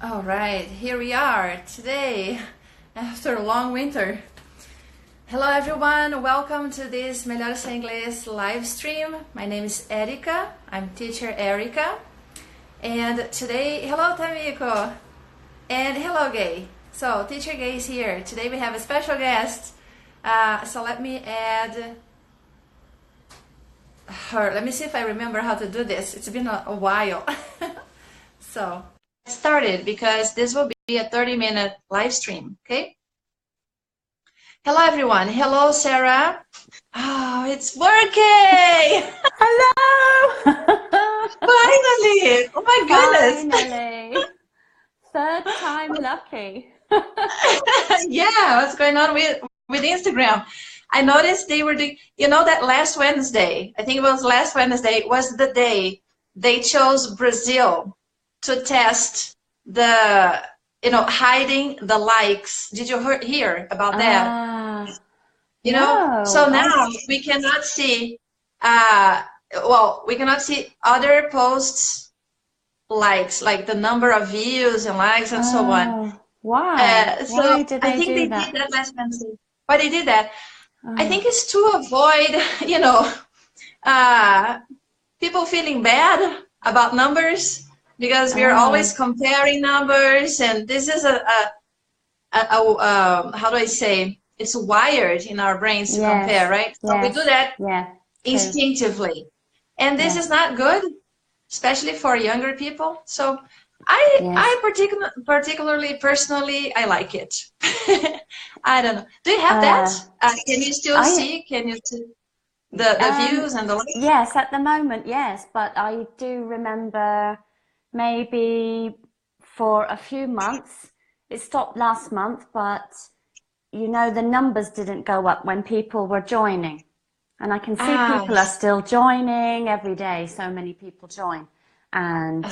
All right, here we are today after a long winter. Hello everyone, welcome to this Melhor Inglês live stream. My name is Érika, I'm teacher Érika. And today, hello Tamiko, and hello Gaye. So teacher Gaye is here. Today we have a special guest. So let me add her. Let me see if I remember how to do this. It's been a while. So started because this will be a 30-minute live stream, okay? Hello everyone. Hello Sarah. Oh, it's working. Hello. Finally. Oh my goodness. Finally. Third time lucky. Yeah, what's going on with Instagram? I noticed they were doing, that last Wednesday, I think it was last Wednesday, was the day they chose Brazil to test the, hiding the likes. Did you hear about that? No. So now we cannot see, we cannot see other posts likes, like the number of views and likes and so on. Why? So Why did I they think do they that? did that last Wednesday. Why they did that? I think it's to avoid, people feeling bad about numbers, because we're always comparing numbers, and this is how do I say? It's wired in our brains to compare, right? So we do that instinctively, and this is not good, especially for younger people. So I particularly, personally, I like it. I don't know. Do you have that? Can you still see? Can you see the views and the likes? Yes, at the moment, yes. But I do remember maybe for a few months, it stopped last month, but the numbers didn't go up when people were joining. And I can see people are still joining every day. So many people join. And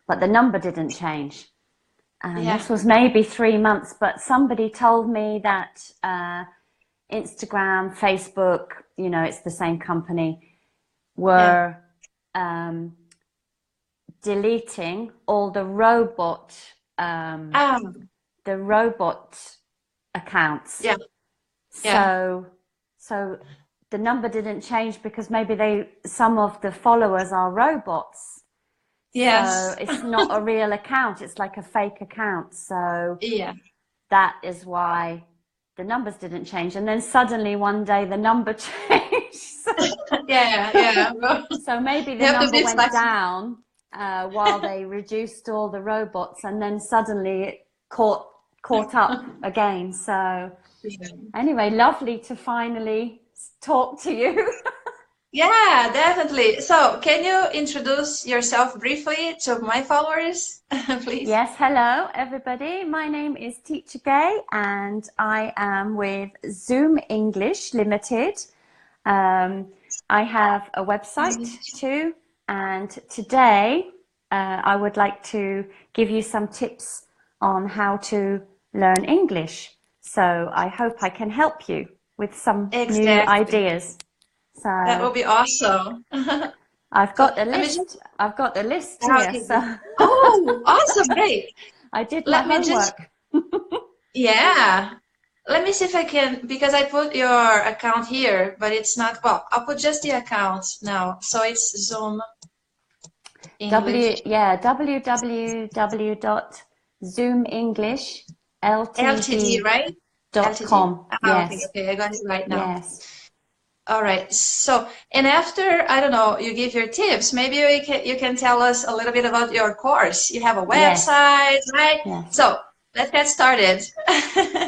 but the number didn't change. This was maybe 3 months, but somebody told me that Instagram, Facebook, it's the same company, were deleting all the robot accounts. So the number didn't change because maybe some of the followers are robots. Yes. So it's not a real account, it's like a fake account. So that is why the numbers didn't change. And then suddenly one day the number changed. So maybe the number went down while they reduced all the robots, and then suddenly it caught up again. So anyway, lovely to finally talk to you. Yeah, definitely. So can you introduce yourself briefly to my followers, please? Yes, hello everybody. My name is Teacher Gaye and I am with Zoom English Limited. I have a website too, and today I would like to give you some tips on how to learn English. So I hope I can help you with some new ideas. So that would be awesome. I've got a list. I've got a list here. So. Oh, awesome! Great. I did my homework. Let me see if I can, because I put your account here, but it's not. Well, I'll put just the account now. So it's Zoom English. www.zoomenglish.ltd, right? .com. Yes. Okay, I got it right now. Yes. All right. So, and after, I don't know, you give your tips, maybe you can tell us a little bit about your course. You have a website, right? Yes. So let's get started.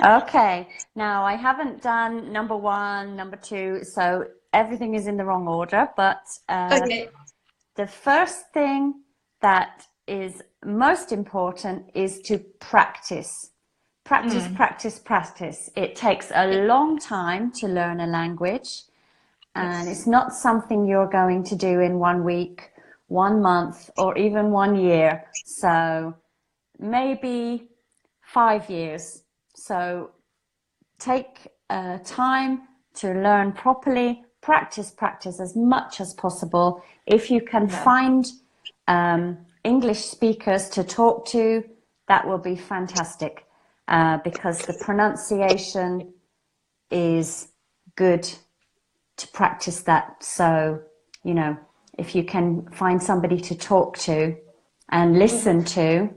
Okay. Now, I haven't done number 1, number 2, so everything is in the wrong order. But the first thing that is most important is to practice. Practice, practice, practice. It takes a long time to learn a language. And it's not something you're going to do in 1 week, 1 month, or even 1 year. So maybe 5 years. So take time to learn properly. Practice as much as possible. If you can find English speakers to talk to, that will be fantastic, because the pronunciation is good to practice that. So, you know, if you can find somebody to talk to and listen to.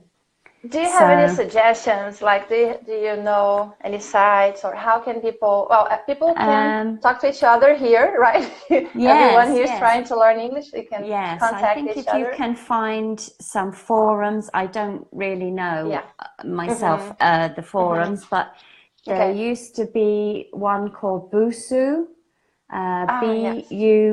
Do you have any suggestions? Like, do you know any sites, or how can people, well, people can talk to each other here, right? Everyone here is trying to learn English. They can contact each other. I think if you can find some forums, I don't really know myself, the forums, but there used to be one called Busu, B-U-S-U-U.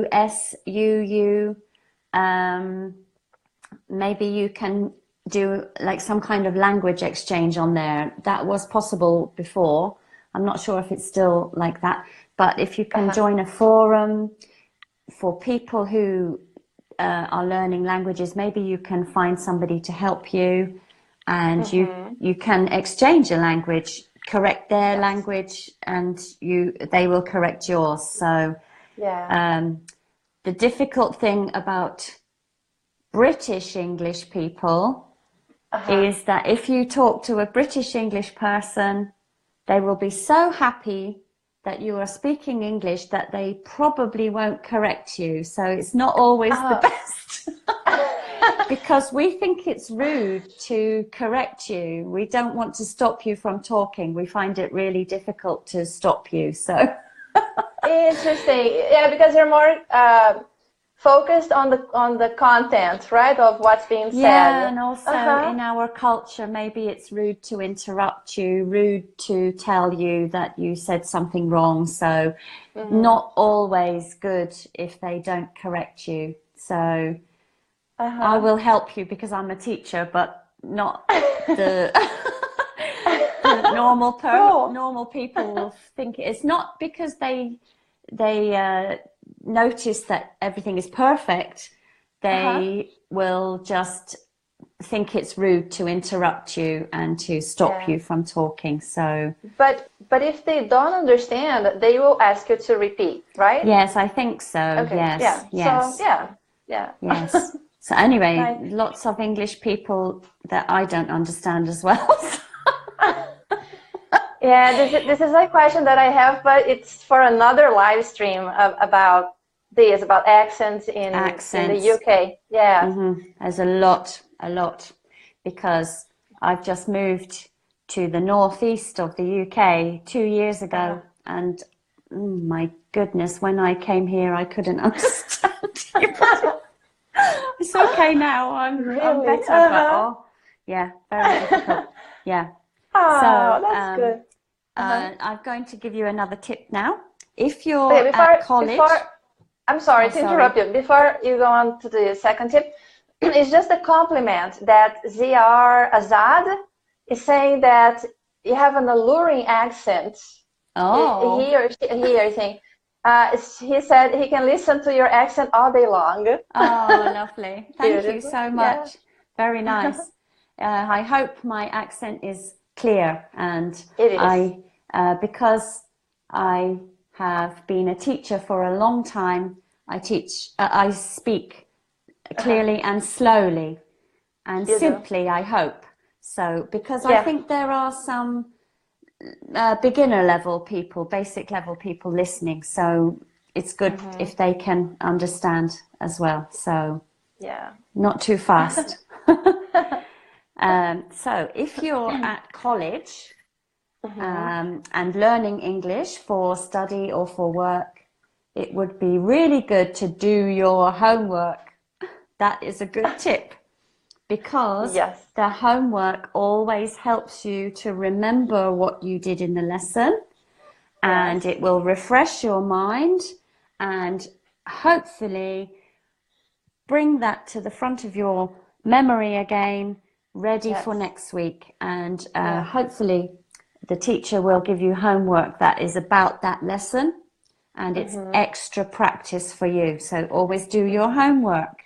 Maybe you can do like some kind of language exchange on there. That was possible before. I'm not sure if it's still like that, but if you can join a forum for people who are learning languages, maybe you can find somebody to help you, and you can exchange a language, correct their language, and they will correct yours. So the difficult thing about British English people is that if you talk to a British English person, they will be so happy that you are speaking English that they probably won't correct you. So it's not always the best. Because we think it's rude to correct you. We don't want to stop you from talking. We find it really difficult to stop you. So interesting. Yeah, because you're more focused on the content, right, of what's being said. Yeah, and also in our culture, maybe it's rude to interrupt you, rude to tell you that you said something wrong. So not always good if they don't correct you. So I will help you because I'm a teacher, but not the normal people will think it's not because they notice that everything is perfect. They will just think it's rude to interrupt you and to stop you from talking. So but if they don't understand, they will ask you to repeat, right? Yes, I think so. Yes. So yes. So anyway, lots of English people that I don't understand as well. This is a question that I have, but it's for another live stream about accents in the UK. Yeah. There's a lot, because I've just moved to the northeast of the UK 2 years ago, and my goodness, when I came here, I couldn't understand you. It's okay now. I'm better, but very difficult. Yeah. Oh, that's good. I'm going to give you another tip now. If you're at college... I'm sorry to interrupt you. Before you go on to the second tip, it's just a compliment that ZR Azad is saying that you have an alluring accent. Oh. He or she, I think. He said he can listen to your accent all day long. Oh, lovely. Thank you so much. Very nice. I hope my accent is clear, and it is. Because I have been a teacher for a long time, I speak clearly and slowly and simply, I hope. So, because I think there are some beginner level people, basic level people listening, so it's good if they can understand as well. So, not too fast. So, if you're at college and learning English for study or for work, it would be really good to do your homework. That is a good tip, because the homework always helps you to remember what you did in the lesson, and it will refresh your mind and hopefully bring that to the front of your memory again, ready for next week. And hopefully the teacher will give you homework that is about that lesson, and it's extra practice for you. So always do your homework.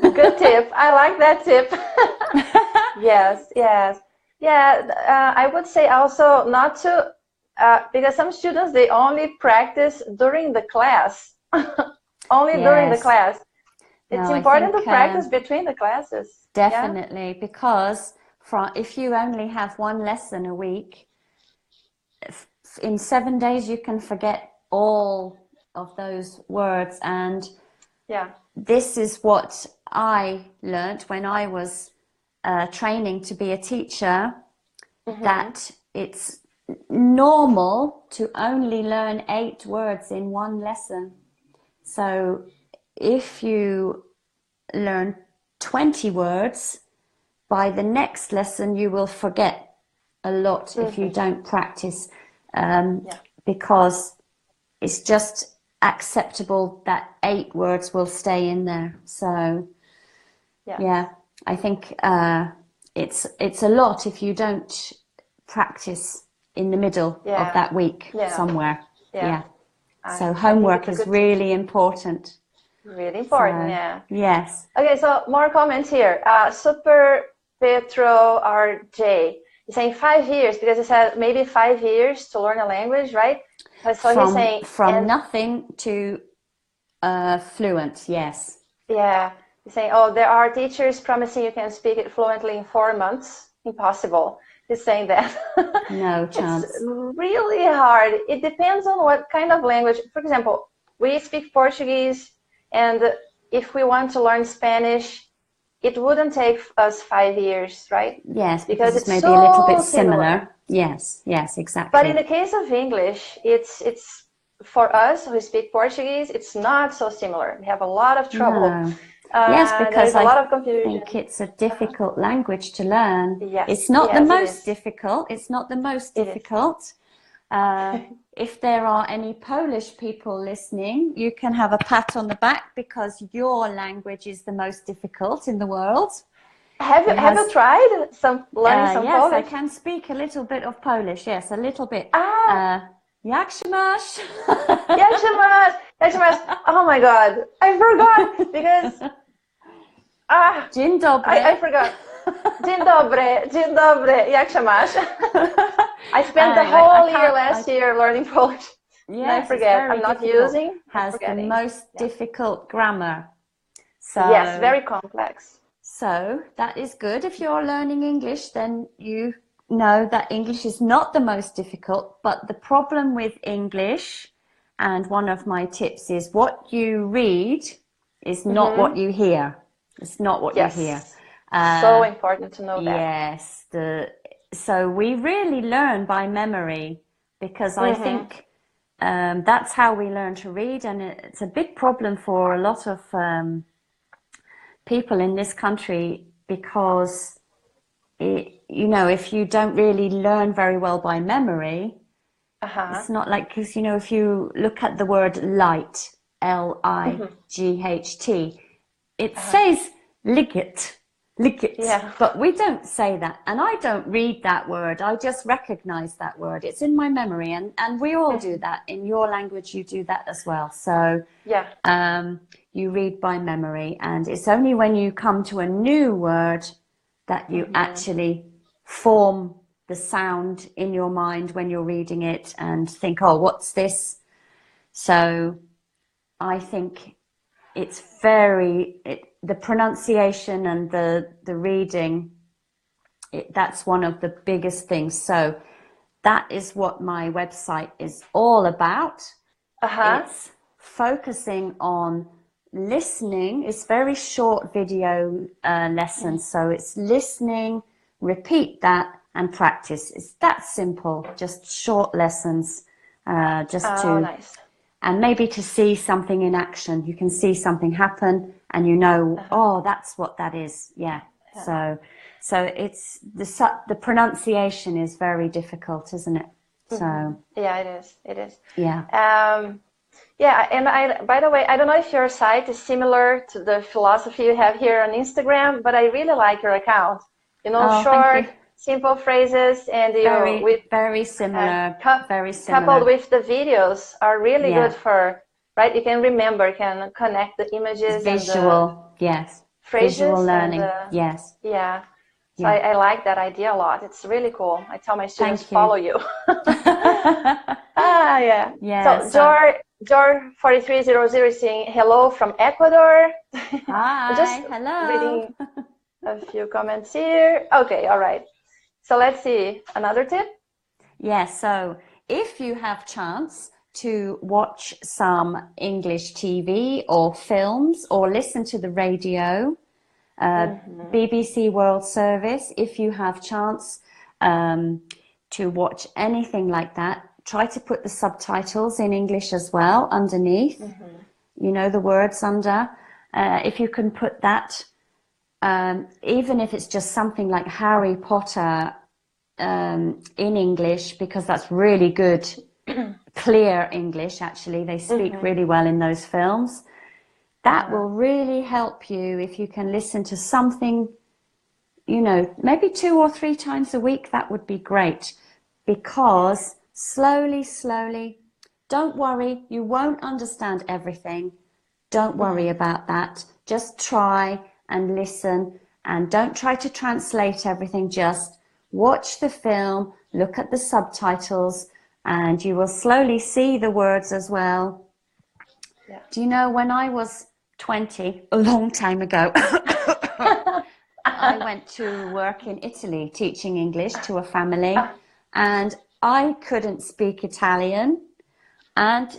Good tip. I like that tip. Yes. Yeah, I would say also not to, because some students, they only practice during the class. During the class. It's important to practice between the classes. Definitely, because if you only have one lesson a week, in 7 days you can forget all of those words. And this is what I learned when I was training to be a teacher, that it's normal to only learn 8 words in one lesson. So if you learn 20 words, by the next lesson you will forget a lot if you don't practice, because it's just acceptable that 8 words will stay in there. So I think it's a lot if you don't practice in the middle of that week somewhere. So homework is really important. Really important, Yes. Okay, so more comments here. Super Petro RJ is saying 5 years, because he said maybe 5 years to learn a language, right? So he's saying from nothing to fluent. Yes. Yeah, he's saying, oh, there are teachers promising you can speak it fluently in 4 months. Impossible. He's saying that. No chance. It's really hard. It depends on what kind of language. For example, we speak Portuguese, and if we want to learn Spanish, it wouldn't take us 5 years, right? Yes, because it's maybe a little bit similar. Yes, exactly. But in the case of English, it's for us who speak Portuguese, it's not so similar. We have a lot of trouble. No. Yes, because a lot of confusion. I think it's a difficult language to learn. Yes, it's not the most difficult. It's not the most difficult. If there are any Polish people listening, you can have a pat on the back, because your language is the most difficult in the world. Have you tried learning some Polish? Yes, I can speak a little bit of Polish. Yes, a little bit. Jak się masz? Jak się masz? Jak się masz? Oh my God, I forgot, because Dzień dobry. I forgot. Dzień dobry, dzień dobry. Jak się masz? I spent the whole year last year learning Polish. Yes, I forget. I'm not using. Has the most difficult grammar. So yes, very complex. So that is good. If you're learning English, then you know that English is not the most difficult. But the problem with English, and one of my tips, is what you read is not what you hear. It's not what you hear. So important to know that. Yes. So we really learn by memory, because I think that's how we learn to read. And it's a big problem for a lot of people in this country, because if you don't really learn very well by memory, it's not like, because if you look at the word light, L-I-G-H-T, it says liget, but we don't say that, and I don't read that word. I just recognize that word. It's in my memory, and we all do that. In your language you do that as well. So you read by memory, and it's only when you come to a new word that you actually form the sound in your mind when you're reading it and think, oh, what's this? So I think it's the pronunciation and the reading, that's one of the biggest things. So that is what my website is all about. It's focusing on listening. It's very short video lessons. So it's listening, repeat that, and practice. It's that simple, just short lessons, nice. And maybe to see something in action. You can see something happen, and oh, that's what that is. So it's the pronunciation is very difficult, isn't it? So it is. Yeah. And by the way, I don't know if your site is similar to the philosophy you have here on Instagram, but I really like your account. Short, simple phrases, and very similar, very similar. Coupled with the videos are really good for, right? You can remember, can connect the images, visual, and phrases, visual learning, yes. So I like that idea a lot. It's really cool. I tell my students, follow you. So Jor4300 is saying hello from Ecuador. Hi, hello. a few comments here. Okay, all right. So let's see, another tip? Yes, so if you have chance to watch some English TV or films or listen to the radio, BBC World Service, if you have chance to watch anything like that, try to put the subtitles in English as well underneath, you know, the words under. If you can put that, even if it's just something like Harry Potter in English, because that's really good, clear English, actually. They speak really well in those films. That will really help you if you can listen to something, you know, maybe 2 or 3 times a week. That would be great, because slowly, don't worry, you won't understand everything. Don't worry about that. Just try and listen, and don't try to translate everything. Just watch the film, look at the subtitles, and you will slowly see the words as well. Yeah. Do you know, when I was 20, a long time ago, I went to work in Italy teaching English to a family, and I couldn't speak Italian, and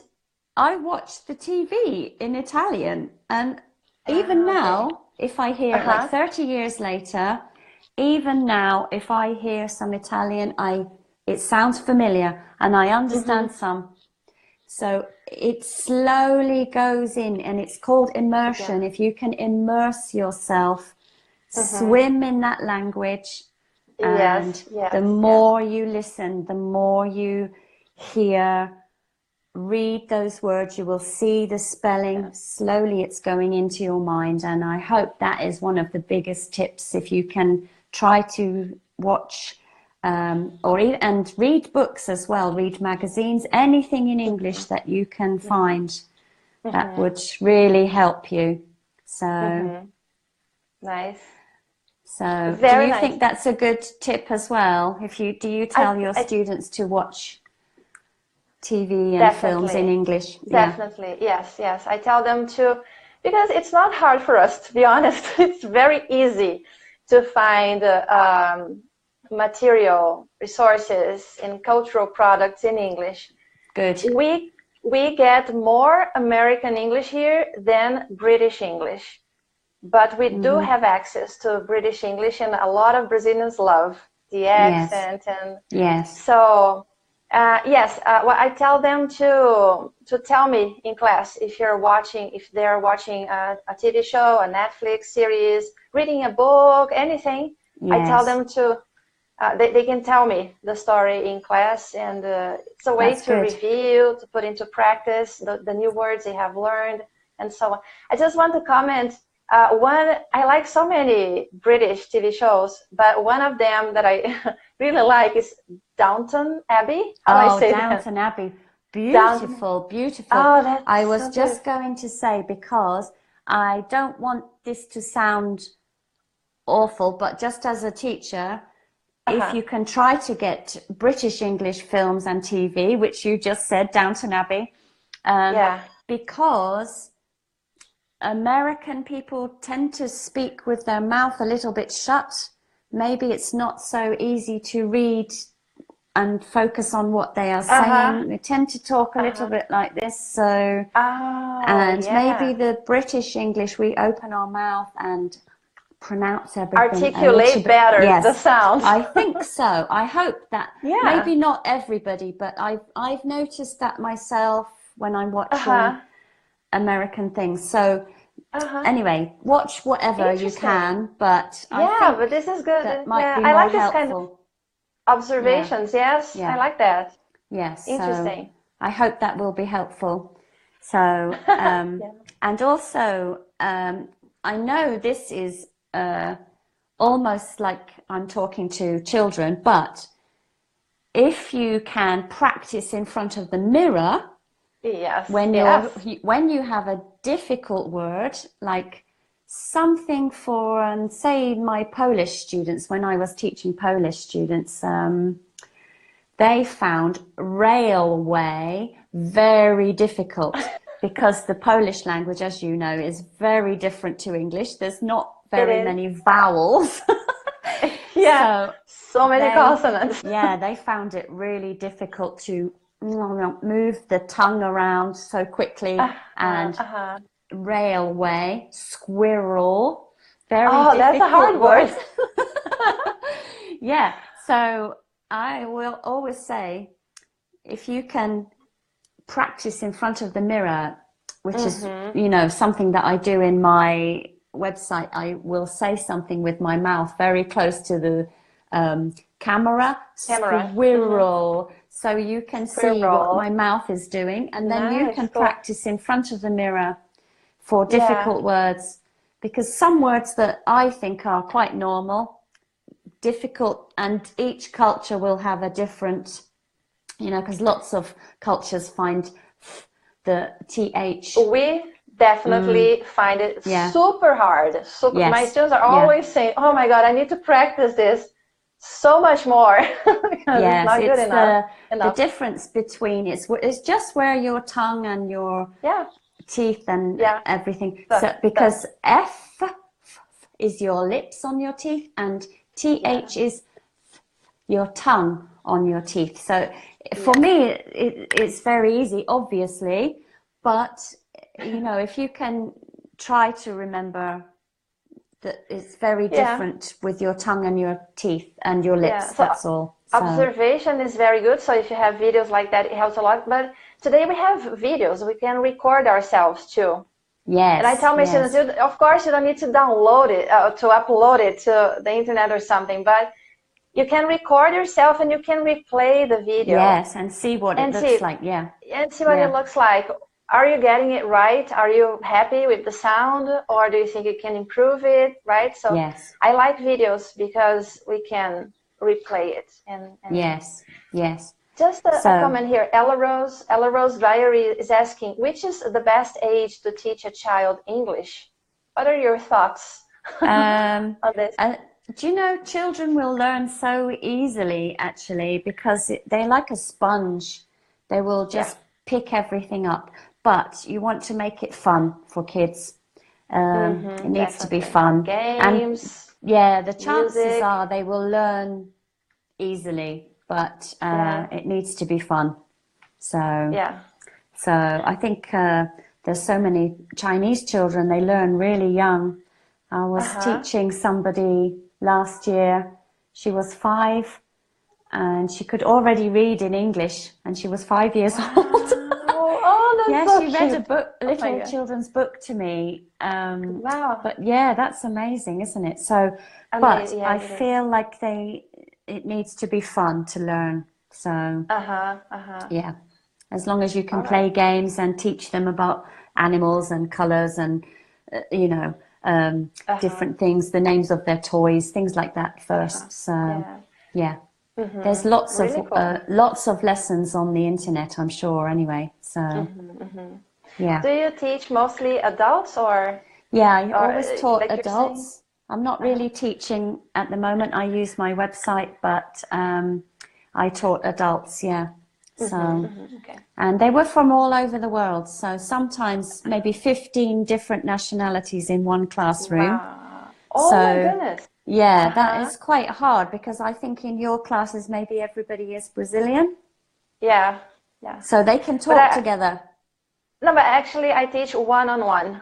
I watched the TV in Italian. And even now, if I hear, like 30 years later, even now, if I hear some Italian, it sounds familiar, and I understand some. So it slowly goes in, and it's called immersion. If you can immerse yourself, swim in that language, and the more you listen, the more you hear, read those words, you will see the spelling. Slowly it's going into your mind, and I hope that is one of the biggest tips. If you can try to watch and read books as well, read magazines, anything in English that you can find, that would really help you. So nice. So do you think that's a good tip as well? Do you tell your students to watch TV and films in English? Definitely, yes. I tell them to, because it's not hard for us, to be honest. It's very easy to find material, resources, and cultural products in English. Good. We get more American English here than British English, but we do have access to British English, and a lot of Brazilians love the accent. So well, I tell them to tell me in class if they're watching a TV show, a Netflix series, reading a book, anything. I tell them to they can tell me the story in class, and it's a way to review, to put into practice the new words they have learned, and so on. I just want to comment. I like so many British TV shows, but one of them that I really like is Downton Abbey. Downton Abbey. Beautiful, beautiful. Oh, I was just going to say, because I don't want this to sound awful, but just as a teacher, if you can try to get British English films and TV, which you just said, Downton Abbey, because American people tend to speak with their mouth a little bit shut. Maybe it's not so easy to read and focus on what they are saying. They tend to talk a little bit like this. So, maybe the British English, we open our mouth and pronounce everything. Articulate better the sound. I think so. I hope that. Maybe not everybody, but I've noticed that myself when I'm watching American things. So anyway, watch whatever you can, but I think but this is good. That might be I more like this helpful. kind of observations. I like that. Interesting. So I hope that will be helpful. So and also I know this is almost like I'm talking to children, but if you can practice in front of the mirror, when you have a difficult word, like something for, say, my Polish students, when I was teaching Polish students, they found railway very difficult because the Polish language, as you know, is very different to English. There's not very many vowels. Yeah, so many consonants. Yeah, they found it really difficult to move the tongue around so quickly. And railway, squirrel, very difficult. That's a hard word. Yeah, so I will always say, if you can practice in front of the mirror, which is, you know, something that I do in my website, I will say something with my mouth very close to the camera. Squirrel. So you can see what my mouth is doing, and then you can practice in front of the mirror for difficult words, because some words that I think are quite normal, difficult, and each culture will have a different, you know, because lots of cultures find the TH. We definitely find it super hard. My students are always saying, oh my God, I need to practice this so much more. Because it's not good enough. The difference between, it's just where your tongue and your teeth and everything. So because F is your lips on your teeth, and TH is your tongue on your teeth. So for me, it's very easy, obviously, but you know, if you can try to remember that it's very different with your tongue and your teeth and your lips, that's all. So. Observation is very good, so if you have videos like that, it helps a lot. But today we have videos, we can record ourselves too. Yes. And I tell my students, of course, you don't need to download it, to upload it to the internet or something, but you can record yourself and you can replay the video. Yes, and see what it looks like, And see what it looks like. Are you getting it right? Are you happy with the sound? Or do you think you can improve it, right? So I like videos because we can replay it. And yes. Just a comment here. Ella Rose Diary is asking, which is the best age to teach a child English? What are your thoughts on this? Do you know, children will learn so easily, actually, because they're like a sponge. They will just pick everything up. But you want to make it fun for kids. It needs to be fun. Games. And, the chances are they will learn easily, but it needs to be fun. So, so I think there's so many Chinese children, they learn really young. I was teaching somebody last year. She was 5 and she could already read in English, and she was 5 years old. So she read a book, a little children's book to me. Wow. But that's amazing, isn't it? So, but I feel like it needs to be fun to learn. So, yeah, as long as you can play games and teach them about animals and colors and, you know, different things, the names of their toys, things like that first. So, there's lots of lessons on the internet, I'm sure. Anyway, so Do you teach mostly adults or? Yeah, I always taught adults. I'm not really teaching at the moment. I use my website, but I taught adults. So, and they were from all over the world. So sometimes maybe 15 different nationalities in one classroom. Wow. Oh my goodness. Yeah, that is quite hard, because I think in your classes maybe everybody is Brazilian. Yeah. So they can talk together. No, but actually I teach one-on-one.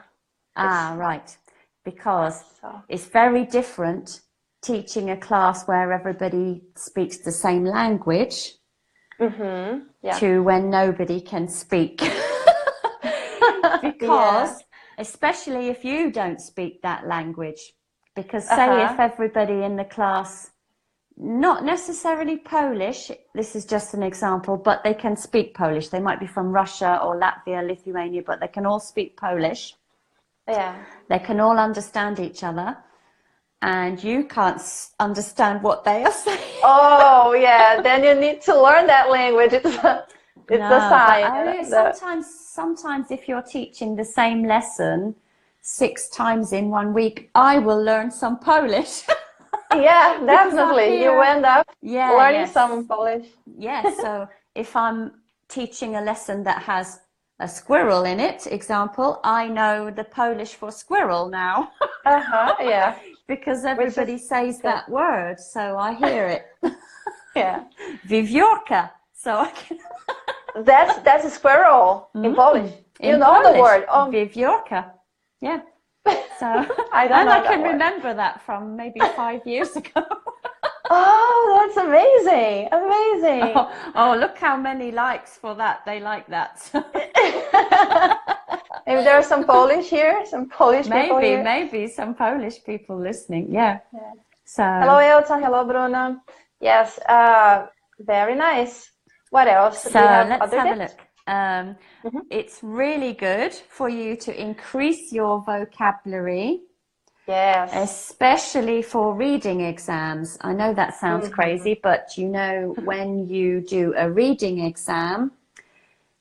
Right. Because it's very different teaching a class where everybody speaks the same language to when nobody can speak. Because, especially if you don't speak that language. Because say if everybody in the class, not necessarily Polish, this is just an example, but they can speak Polish. They might be from Russia or Latvia, Lithuania, but they can all speak Polish. Yeah. They can all understand each other, and you can't understand what they are saying. Oh, yeah. Then you need to learn that language. It's a sign. Sometimes if you're teaching the same lesson 6 times in 1 week, I will learn some Polish. Yeah, definitely. You end up learning some Polish. Yes. So if I'm teaching a lesson that has a squirrel in it, example, I know the Polish for squirrel now. Yeah. Because everybody says that word, so I hear it. Yeah. Wiewiórka. So I can... That's a squirrel in Polish. You know Polish, the word. Wiewiórka. Yeah. So I don't know I can that remember that from maybe 5 years ago. Oh, that's amazing! Amazing. Oh, look how many likes for that. They like that. Maybe there are some Polish here, some Polish people here. Maybe some Polish people listening. Yeah. So. Hello, Elsa. Hello, Bruna. Yes. Very nice. What else? So let's have a look. It's really good for you to increase your vocabulary. Yes. Especially for reading exams. I know that sounds crazy, but you know, when you do a reading exam,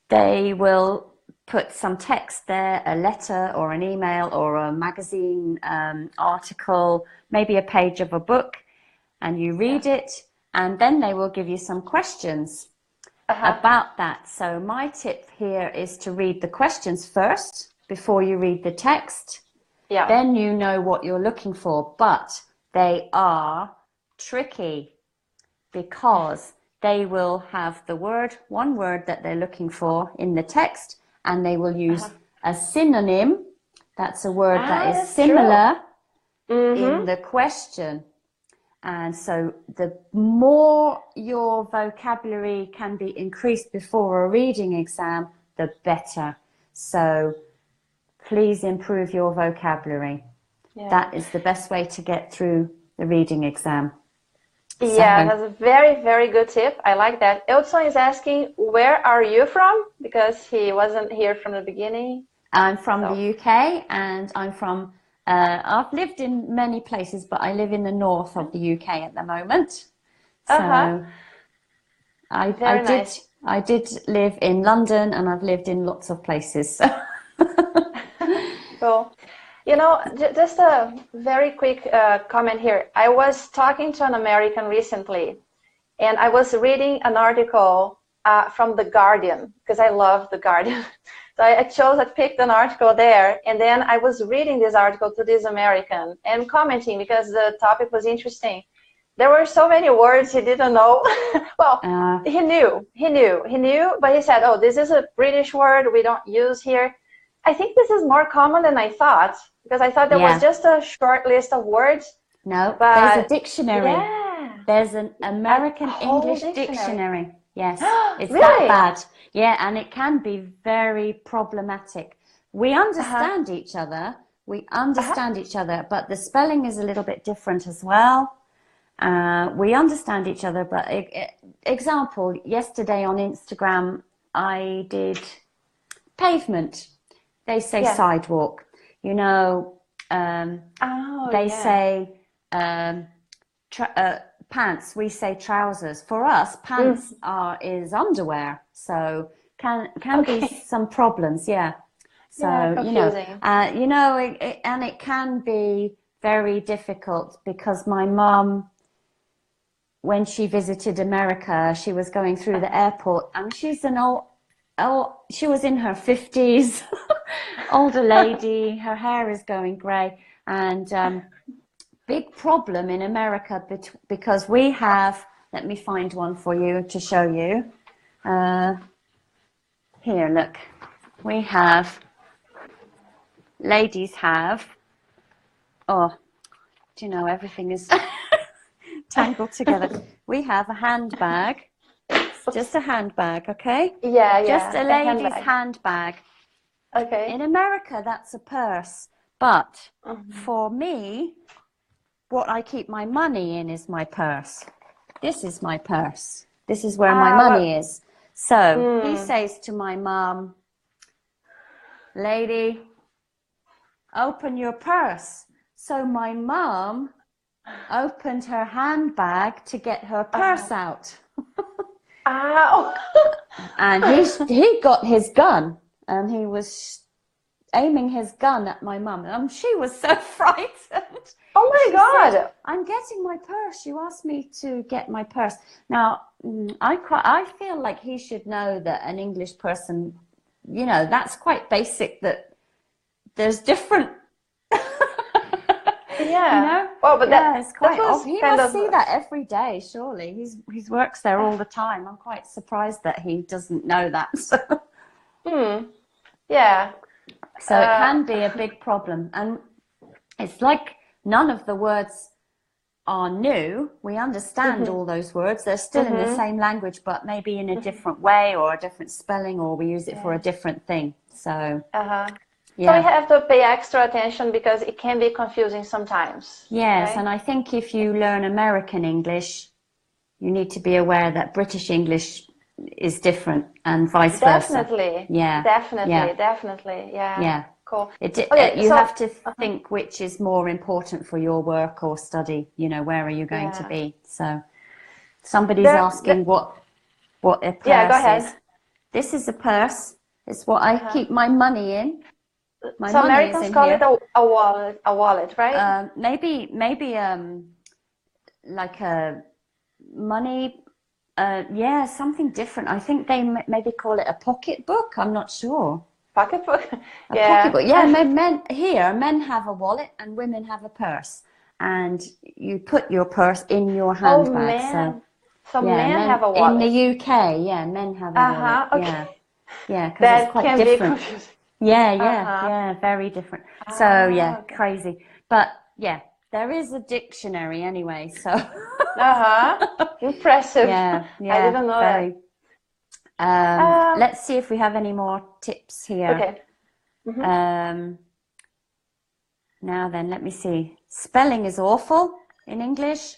they will put some text there, a letter or an email or a magazine article, maybe a page of a book, and you read it, and then they will give you some questions about that. So my tip here is to read the questions first before you read the text. Yeah. Then you know what you're looking for, but they are tricky because they will have the word, one word that they're looking for in the text, and they will use a synonym. That's a word that is similar in the question. And so the more your vocabulary can be increased before a reading exam, the better. So please improve your vocabulary. Yeah. That is the best way to get through the reading exam. Yeah, that's a very, very good tip. I like that. Elton is asking, where are you from? Because he wasn't here from the beginning. I'm from the UK, and I'm from, I've lived in many places, but I live in the north of the UK at the moment. So I did live in London, and I've lived in lots of places. So. Cool. You know, just a very quick comment here. I was talking to an American recently, and I was reading an article from The Guardian, because I love The Guardian. So I picked an article there, and then I was reading this article to this American and commenting because the topic was interesting. There were so many words he didn't know. Well, he knew, but he said, oh, this is a British word we don't use here. I think this is more common than I thought, because I thought there was just a short list of words. No, but there's a dictionary. Yeah. There's an American English dictionary. Yes, it's really? That bad. Yeah, and it can be very problematic. We understand each other. We understand each other, but the spelling is a little bit different as well. We understand each other, but example, yesterday on Instagram, I did pavement. They say sidewalk, you know, they say pants, we say trousers. For us, pants is underwear, so can be some problems, So, and it can be very difficult because my mum, when she visited America, she was going through the airport, and she's an she was in her 50s, older lady, her hair is going grey, and big problem in America because we have, let me find one for you to show you. Here, look, we have, ladies have, do you know, everything is tangled together. We have a handbag. Just a handbag, okay? Yeah. Just a lady's handbag. Okay. In America, that's a purse. But for me, what I keep my money in is my purse. This is my purse. This is where my money is. So he says to my mom, lady, open your purse. So my mom opened her handbag to get her purse out. And he got his gun, and he was aiming his gun at my mum, and she was so frightened. Oh my God! Said, I'm getting my purse. You asked me to get my purse. Now, I feel like he should know that an English person you know, that's quite basic, that there's different. Yeah. You know? Well, but yeah, it's quite that was he kind must of see that every day, surely. He works there all the time. I'm quite surprised that he doesn't know that. Yeah. So it can be a big problem. And it's like none of the words are new. We understand all those words. They're still in the same language, but maybe in a different way or a different spelling, or we use it for a different thing. So, so we have to pay extra attention because it can be confusing sometimes. Yes, right? and I think if you learn American English, you need to be aware that British English is different and vice versa. Definitely. Yeah. Definitely. Yeah. Yeah. Cool. You have to think which is more important for your work or study. You know, where are you going to be? So somebody's asking what a purse go ahead. is. This is a purse. It's what I keep my money in. So Americans call it a wallet, right? Maybe like a money. Yeah, something different. I think they maybe call it a pocketbook. I'm not sure. Pocketbook? Pocketbook. Yeah, men have a wallet and women have a purse. And you put your purse in your handbag. So men have a wallet. In the UK, men have a wallet. Okay. Yeah, because it's quite different. Be confusing. Yeah, very different. So crazy. But yeah, there is a dictionary anyway. So impressive. Yeah, I didn't know that. Let's see if we have any more tips here. Okay. Now then, let me see. Spelling is awful in English.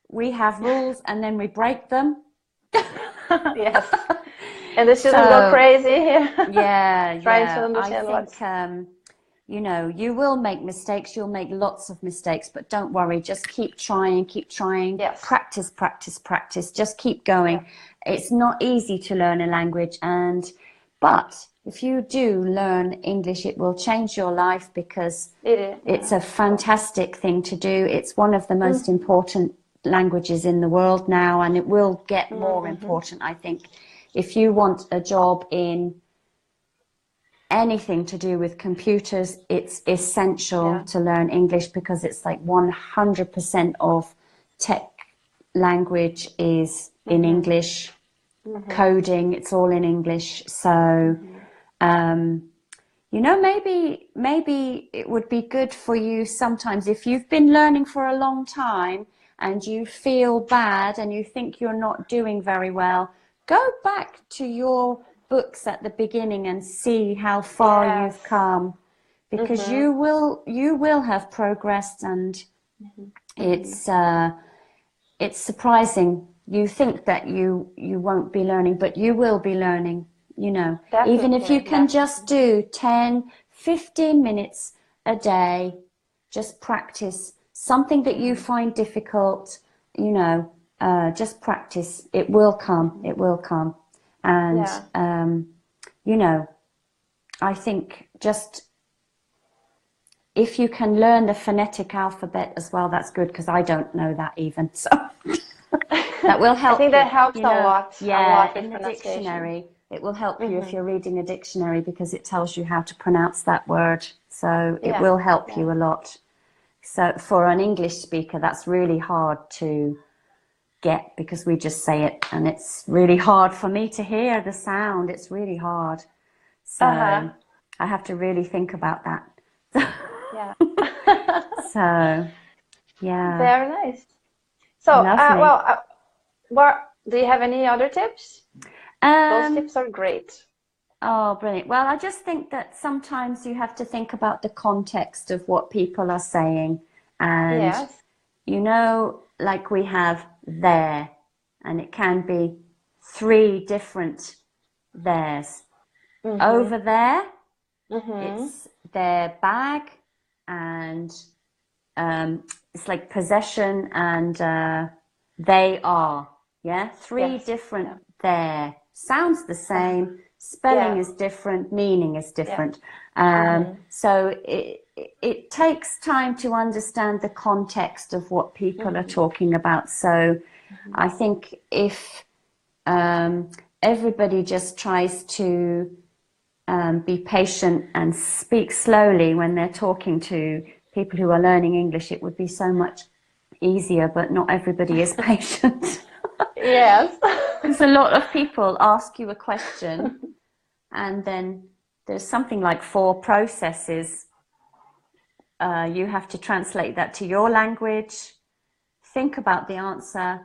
We have rules and then we break them. Yes. And the students go crazy here. Trying to understand I think, you know, you will make mistakes. You'll make lots of mistakes, but don't worry. Just keep trying. Yes. Practice. Just keep going. Yeah. It's not easy to learn a language, but if you do learn English, it will change your life because it's a fantastic thing to do. It's one of the most important languages in the world now, and it will get more important, I think. If you want a job in anything to do with computers, it's essential to learn English because it's like 100% of tech language is in English. Coding, it's all in English. So, you know, maybe it would be good for you sometimes if you've been learning for a long time and you feel bad and you think you're not doing very well, go back to your books at the beginning and see how far you've come, because you will have progressed, and it's surprising. You think that you won't be learning, but you will be learning, you know. Even if you can just do 10-15 minutes a day, just practice something that you find difficult, you know. Just practice. It will come. And you know, I think just if you can learn the phonetic alphabet as well, that's good, because I don't know that even. So that will help. I think that helps a lot. Yeah, in the dictionary, it will help you if you're reading a dictionary, because it tells you how to pronounce that word. So it will help you a lot. So for an English speaker, that's really hard to get, because we just say it, and it's really hard for me to hear the sound. It's really hard. So I have to really think about that. So very nice. So do you have any other tips? Those tips are great. Oh, brilliant. Well, I just think that sometimes you have to think about the context of what people are saying, and you know, like we have there, and it can be 3 different theirs. Over there, it's their bag, and it's like possession, and they are. 3 different there. Sounds the same, spelling is different, meaning is different. So it takes time to understand the context of what people are talking about. So I think if everybody just tries to be patient and speak slowly when they're talking to people who are learning English. It would be so much easier, but not everybody is patient. Yes. Because a lot of people ask you a question and then there's something like 4 processes. You have to translate that to your language, think about the answer,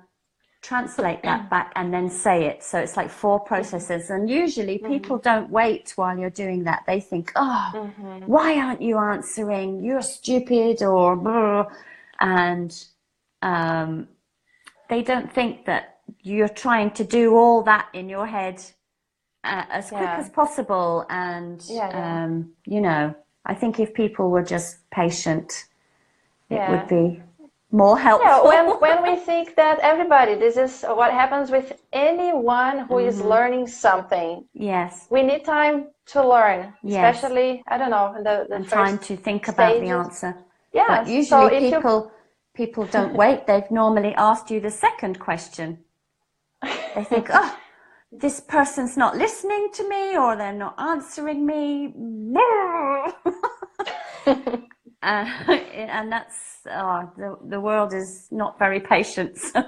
translate that back, and then say it. So it's like 4 processes. And usually people don't wait while you're doing that. They think, oh, why aren't you answering? You're stupid, or blah. And they don't think that you're trying to do all that in your head as quick as possible. And, you know, I think if people were just patient, it would be more helpful. Yeah, when we think that everybody, this is what happens with anyone who is learning something. Yes. We need time to learn, especially, I don't know, the and first time to think about the stages. answer. Yeah. But usually people don't wait. They've normally asked you the second question. They think, oh, this person's not listening to me, or they're not answering me. And that's, the world is not very patient. So.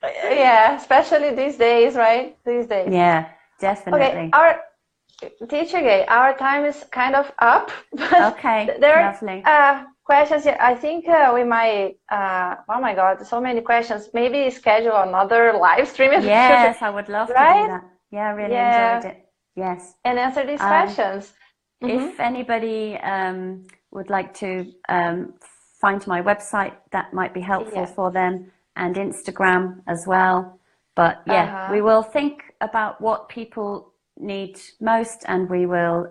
Yeah, especially these days, right? These days. Yeah, definitely. Okay, our teacher Gaye, our time is kind of up. But okay, there lovely. are questions here. I think we might, oh my God, so many questions. Maybe schedule another live stream. Yes, I would love to do that. Yeah, I really enjoyed it. Yes. And answer these questions. If anybody would like to find my website, that might be helpful for them, and Instagram as well. But yeah, we will think about what people need most, and we will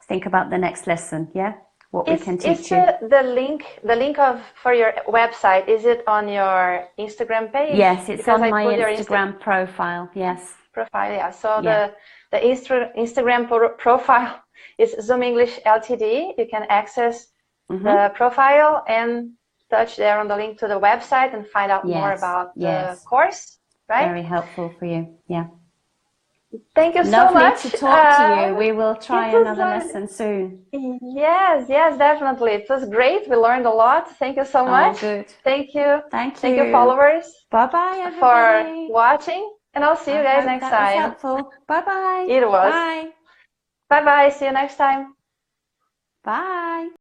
think about the next lesson. Yeah, what we can teach you. The link for your website, is it on your Instagram page? Yes, it's on my Instagram profile. Yes. Profile, yeah. So the Instagram profile is Zoom English Ltd. You can access the profile and touch there on the link to the website and find out more about the course, right? Very helpful for you. Yeah. Thank you so much. Lovely to talk to you. We will try another lesson soon. Yes, definitely. It was great. We learned a lot. Thank you so much. Good. Thank you. Thank you, followers. Bye-bye, everybody. For watching. And I'll see you guys next time. That was helpful. Bye-bye. It was. Bye. Bye-bye. See you next time. Bye.